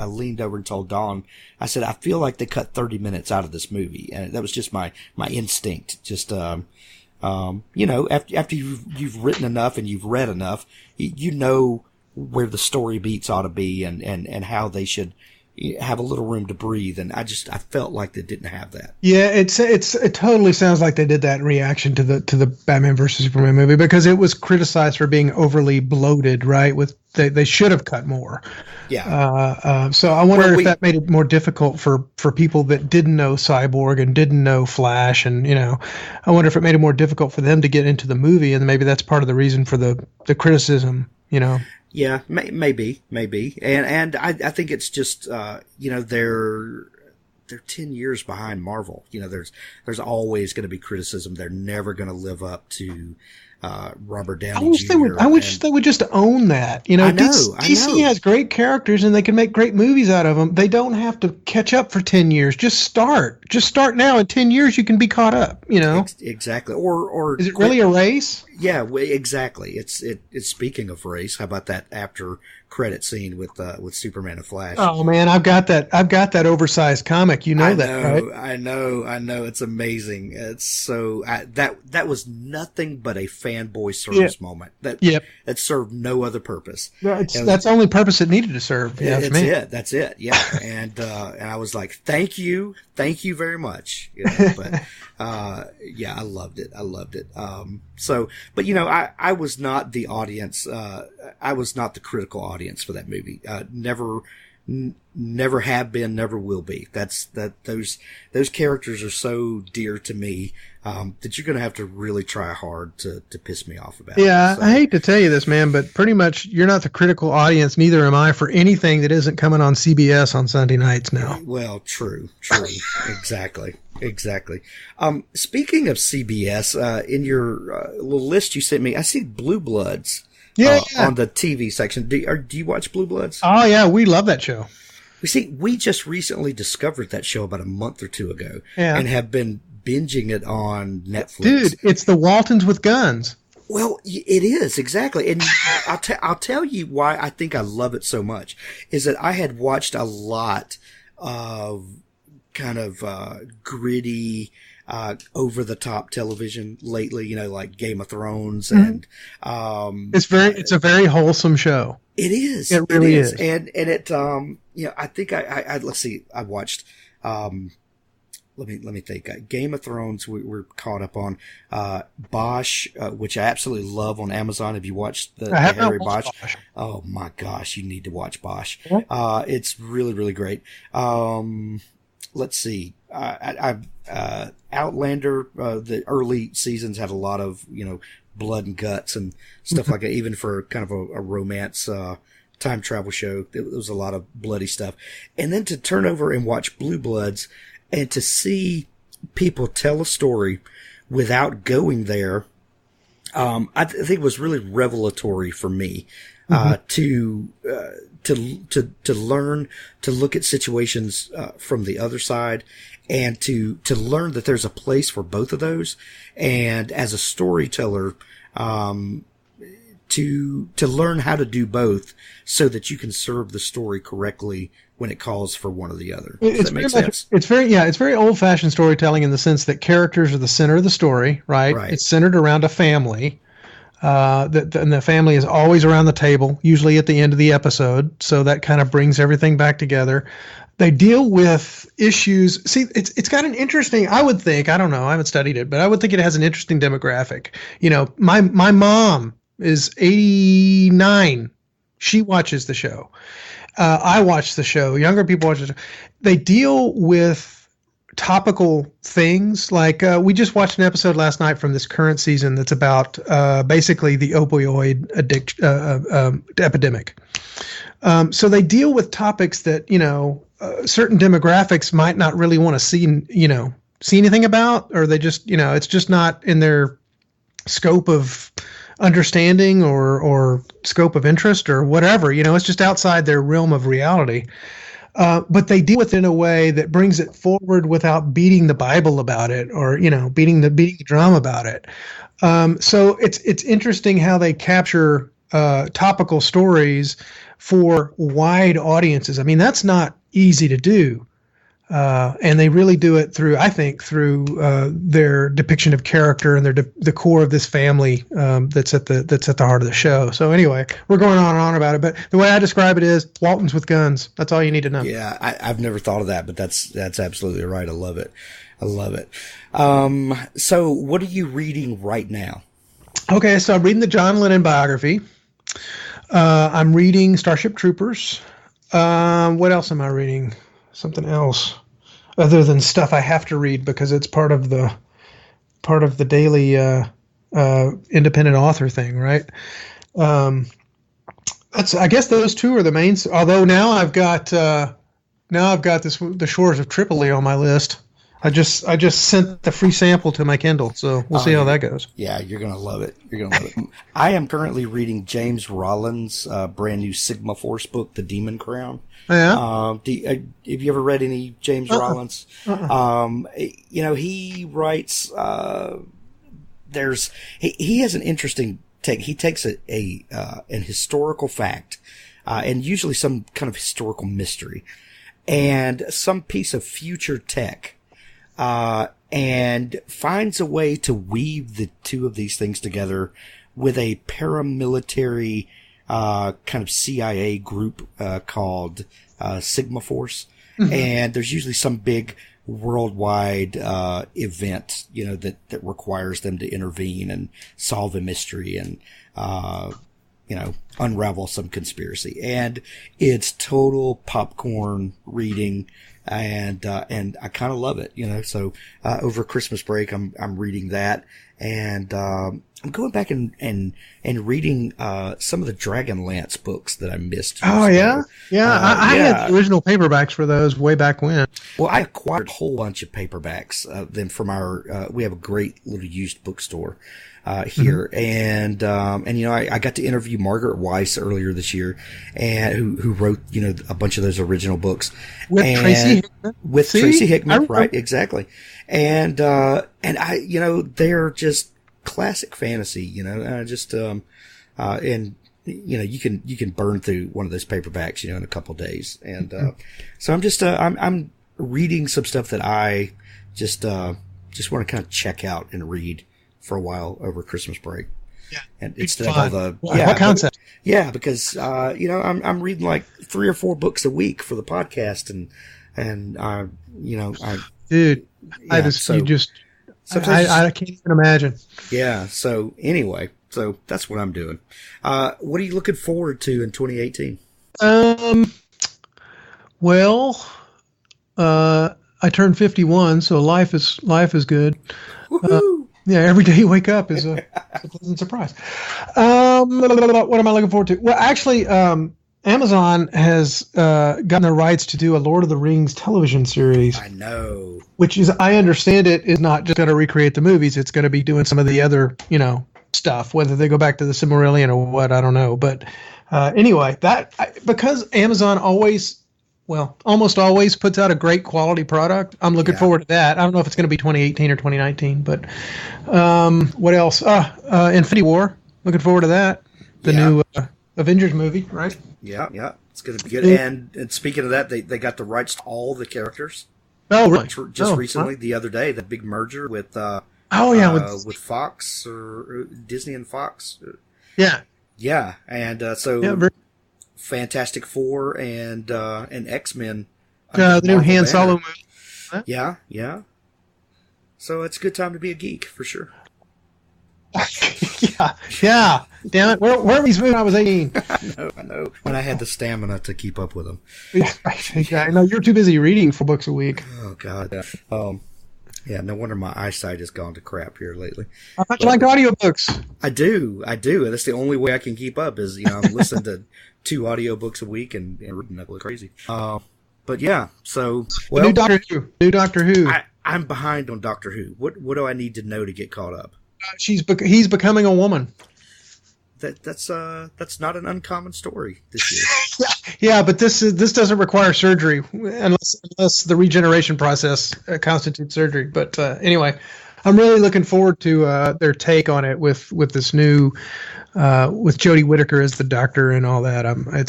leaned over and told Dawn, I said, I feel like they cut 30 minutes out of this movie. And that was just my instinct. Just, after you've written enough and you've read enough, you know where the story beats ought to be and how they should have a little room to breathe. And I felt like they didn't have that. Yeah, it totally sounds like they did that in reaction to the Batman versus Superman movie, because it was criticized for being overly bloated, right? They should have cut more. Yeah. So I wonder if that made it more difficult for people that didn't know Cyborg and didn't know Flash, and I wonder if it made it more difficult for them to get into the movie, and maybe that's part of the reason for the criticism. Yeah, maybe, and I think it's just they're 10 years behind Marvel. There's always going to be criticism. They're never going to live up to Robert Downey Jr. I wish they would just own that. I know, DC has great characters and they can make great movies out of them. They don't have to catch up for 10 years. Just start now. In 10 years, you can be caught up. Exactly. Or is it really a race? Yeah, exactly. It's speaking of race. How about that after credit scene with Superman and Flash? Oh man, I've got that oversized comic. Right? I know. It's amazing. It's so that was nothing but a fanboy service moment. That served no other purpose. That's the only purpose it needed to serve. Yeah, that's it. Yeah, and I was like, thank you very much. But I loved it. But I was not the audience. I was not the critical audience for that movie. Never have been, never will be. Those characters are so dear to me, that you're going to have to really try hard to piss me off about. Yeah. So, I hate to tell you this, man, but pretty much you're not the critical audience. Neither am I for anything that isn't coming on CBS on Sunday nights now. Well, true. Exactly. Speaking of CBS, in your little list you sent me, I see Blue Bloods. Yeah. On the TV section. Do you watch Blue Bloods? Oh yeah, we love that show. We just recently discovered that show about a month or two ago, and have been binging it on Netflix. Dude, it's the Waltons with guns. Well, it is, exactly. And I'll tell you why I think I love it so much, is that I had watched a lot of kind of gritty, over the top television lately. You know, like Game of Thrones, and it's a very wholesome show. It is. It really is. And it you know, I think I let's see, I watched let me think. Game of Thrones, we're caught up on. Bosch, which I absolutely love on Amazon. Have you watched the Harry Bosch? Oh my gosh, you need to watch Bosch. It's really, really great. Let's see. Outlander, the early seasons had a lot of, you know, blood and guts and stuff like that, even for kind of a romance, time travel show. There was a lot of bloody stuff. And then to turn over and watch Blue Bloods, and to see people tell a story without going there, I think it was really revelatory for me, to learn to look at situations, from the other side, and to learn that there's a place for both of those. And as a storyteller, to learn how to do both so that you can serve the story correctly when it calls for one or the other. Does that make sense? It's very old-fashioned storytelling in the sense that characters are the center of the story, right? It's centered around a family. And the family is always around the table, usually at the end of the episode. So that kind of brings everything back together. They deal with issues. See, it's got an interesting, I would think, I don't know, I haven't studied it, but I would think it has an interesting demographic. You know, my mom is 89. She watches the show. I watch the show. Younger people watch it. They deal with topical things. Like we just watched an episode last night from this current season that's about basically the opioid epidemic. So they deal with topics that, you know, certain demographics might not really want to see anything about, or they just, you know, it's just not in their scope of understanding or scope of interest or whatever. You know, it's just outside their realm of reality. But they deal with it in a way that brings it forward without beating the Bible about it, or, you know, beating the drum about it. So it's interesting how they capture topical stories for wide audiences. I mean, that's not easy to do. And they really do it through their depiction of character and the core of this family that's at the heart of the show. So anyway, we're going on and on about it, but the way I describe it is Waltons with guns. That's all you need to know. Yeah, I've never thought of that, but that's absolutely right. I love it. So what are you reading right now? Okay, so I'm reading the John Lennon biography. I'm reading Starship Troopers. What else am I reading? Something else other than stuff I have to read because it's part of the daily independent author thing, right? I guess those two are the main. Although now I've got the Shores of Tripoli on my list. I just sent the free sample to my Kindle, so we'll see how that goes. Yeah, you're gonna love it. I am currently reading James Rollins' brand new Sigma Force book, The Demon Crown. Yeah. Have you ever read any James Rollins? You know, he writes. He has an interesting take. He takes an historical fact, and usually some kind of historical mystery, and some piece of future tech. And finds a way to weave the two of these things together with a paramilitary, kind of CIA group, called, Sigma Force. Mm-hmm. And there's usually some big worldwide, event, you know, that requires them to intervene and solve a mystery and, you know, unravel some conspiracy. And it's total popcorn reading. And I kind of love it, you know, so, over Christmas break, I'm reading that, and, I'm going back and reading, some of the Dragonlance books that I missed. Oh, yeah? Yeah. I had the original paperbacks for those way back when. Well, I acquired a whole bunch of paperbacks, then from we have a great little used bookstore, here. Mm-hmm. And, you know, I got to interview Margaret Weiss earlier this year, and who wrote, you know, a bunch of those original books. Tracy Hickman. With Tracy Hickman, right, exactly. And you know, they're just classic fantasy, you know, and, you know, you can burn through one of those paperbacks, you know, in a couple of days. And, so I'm just, I'm reading some stuff that I just want to kind of check out and read for a while over Christmas break. Yeah, and instead of all the what concept? Because I'm reading like 3 or 4 books a week for the podcast, and dude, yeah, I can't even imagine. Yeah. So anyway, that's what I'm doing. What are you looking forward to in 2018? Well, I turned 51, so life is good. Woohoo! Yeah, every day you wake up is a pleasant surprise. What am I looking forward to? Well, actually, Amazon has gotten the rights to do a Lord of the Rings television series. I know. Which is, I understand it, is not just going to recreate the movies. It's going to be doing some of the other, stuff, whether they go back to the Silmarillion or what, I don't know. But anyway, because Amazon almost always puts out a great quality product, I'm looking forward to that. I don't know if it's going to be 2018 or 2019, but what else? Infinity War. Looking forward to that. The new Avengers movie, right? Yeah. It's going to be good. And speaking of that, they got the rights to all the characters. Oh, really? Just recently, the other day, the big merger with with Fox or Disney and Fox. Yeah, and Fantastic Four and X-Men. The new Han Solo movie. Yeah. So it's a good time to be a geek for sure. Yeah. Damn it! Where were these movies when I was 18? I know. When I had the stamina to keep up with them. I know you're too busy reading 4 books a week. Oh God. Yeah. No wonder my eyesight has gone to crap here lately. I thought you liked audiobooks. I do. That's the only way I can keep up is I'm listening to 2 audiobooks a week and reading like crazy. But yeah. So New Doctor Who. I'm behind on Doctor Who. What do I need to know to get caught up? He's becoming a woman. That's not an uncommon story this year. Yeah, but this doesn't require surgery unless the regeneration process constitutes surgery. But anyway, I'm really looking forward to their take on it with this new with Jodie Whittaker as the Doctor and all that.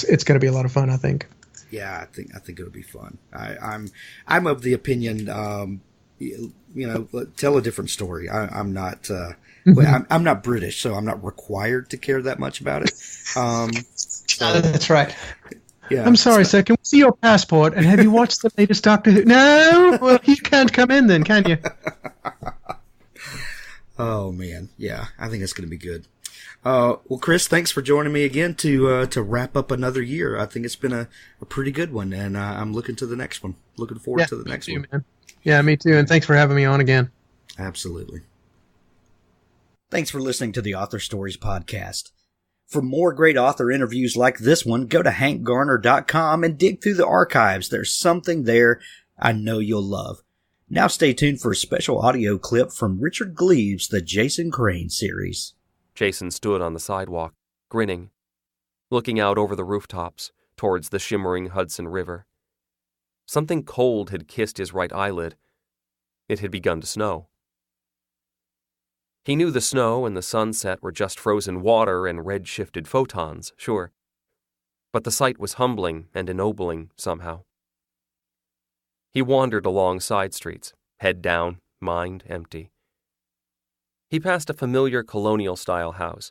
It's going to be a lot of fun, I think. Yeah, I think it'll be fun. I'm of the opinion. Tell a different story. I'm not. I'm not British, so I'm not required to care that much about it. That's right. Yeah. I'm sorry, sir. Can we see your passport? And have you watched the latest Doctor Who? No. Well, you can't come in then, can you? Oh man, yeah. I think it's going to be good. Well, Chris, thanks for joining me again to wrap up another year. I think it's been a pretty good one, and I'm looking to the next one. Looking forward to the next one. Man. Yeah, me too. And thanks for having me on again. Absolutely. Thanks for listening to the Author Stories podcast. For more great author interviews like this one, go to hankgarner.com and dig through the archives. There's something there I know you'll love. Now stay tuned for a special audio clip from Richard Gleaves' The Jason Crane series. Jason stood on the sidewalk, grinning, looking out over the rooftops towards the shimmering Hudson River. Something cold had kissed his right eyelid. It had begun to snow. He knew the snow and the sunset were just frozen water and red-shifted photons, sure. But the sight was humbling and ennobling somehow. He wandered along side streets, head down, mind empty. He passed a familiar colonial-style house.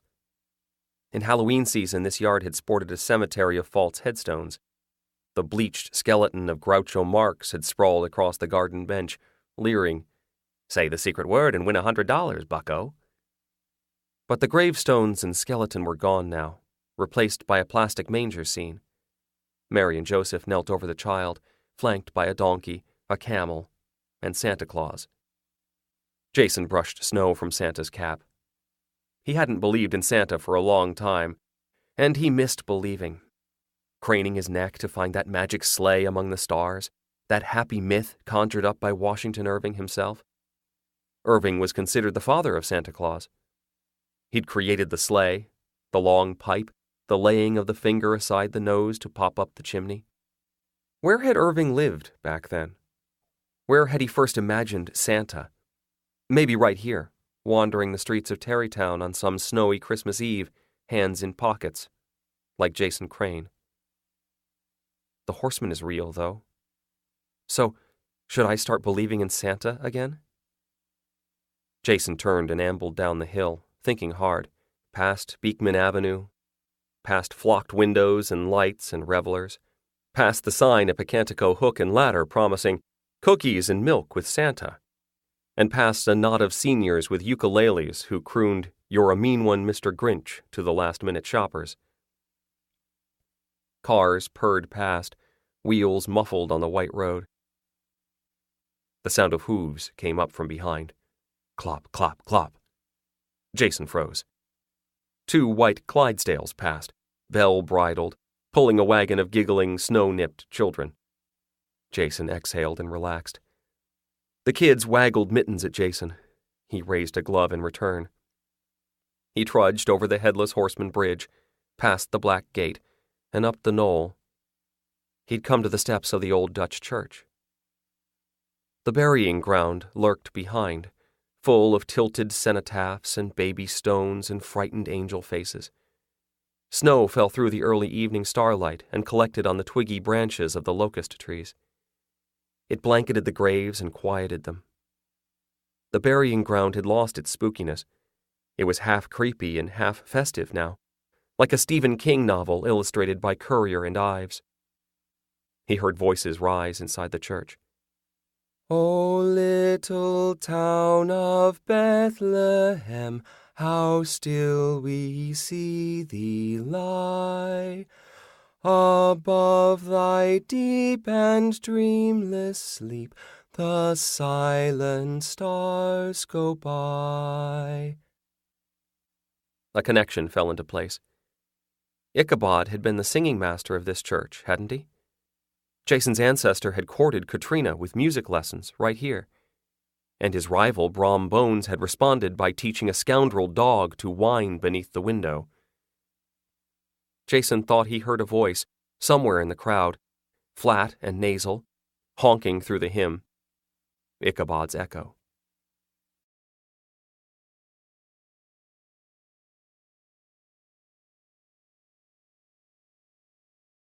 In Halloween season, this yard had sported a cemetery of false headstones. The bleached skeleton of Groucho Marx had sprawled across the garden bench, leering, "Say the secret word and win $100, bucko." But the gravestones and skeleton were gone now, replaced by a plastic manger scene. Mary and Joseph knelt over the child, flanked by a donkey, a camel, and Santa Claus. Jason brushed snow from Santa's cap. He hadn't believed in Santa for a long time, and he missed believing. Craning his neck to find that magic sleigh among the stars, that happy myth conjured up by Washington Irving himself. Irving was considered the father of Santa Claus. He'd created the sleigh, the long pipe, the laying of the finger aside the nose to pop up the chimney. Where had Irving lived back then? Where had he first imagined Santa? Maybe right here, wandering the streets of Tarrytown on some snowy Christmas Eve, hands in pockets, like Jason Crane. The horseman is real, though. So, Should I start believing in Santa again? Jason turned and ambled down the hill, thinking hard, past Beekman Avenue, past flocked windows and lights and revelers, past the sign at Picantico Hook and Ladder promising cookies and milk with Santa, and past a knot of seniors with ukuleles who crooned, "You're a mean one, Mr. Grinch," to the last-minute shoppers. Cars purred past, wheels muffled on the white road. The sound of hooves came up from behind. Clop, clop, clop. Jason froze. 2 white Clydesdales passed, bell-bridled, pulling a wagon of giggling, snow-nipped children. Jason exhaled and relaxed. The kids waggled mittens at Jason. He raised a glove in return. He trudged over the Headless Horseman Bridge, past the Black Gate, and up the knoll. He'd come to the steps of the old Dutch church. The burying ground lurked behind, full of tilted cenotaphs and baby stones and frightened angel faces. Snow fell through the early evening starlight and collected on the twiggy branches of the locust trees. It blanketed the graves and quieted them. The burying ground had lost its spookiness. It was half creepy and half festive now, like a Stephen King novel illustrated by Currier and Ives. He heard voices rise inside the church. "O little town of Bethlehem, how still we see thee lie. Above thy deep and dreamless sleep, the silent stars go by." A connection fell into place. Ichabod had been the singing master of this church, hadn't he? Jason's ancestor had courted Katrina with music lessons right here, and his rival Brom Bones had responded by teaching a scoundrel dog to whine beneath the window. Jason thought he heard a voice somewhere in the crowd, flat and nasal, honking through the hymn. Ichabod's echo.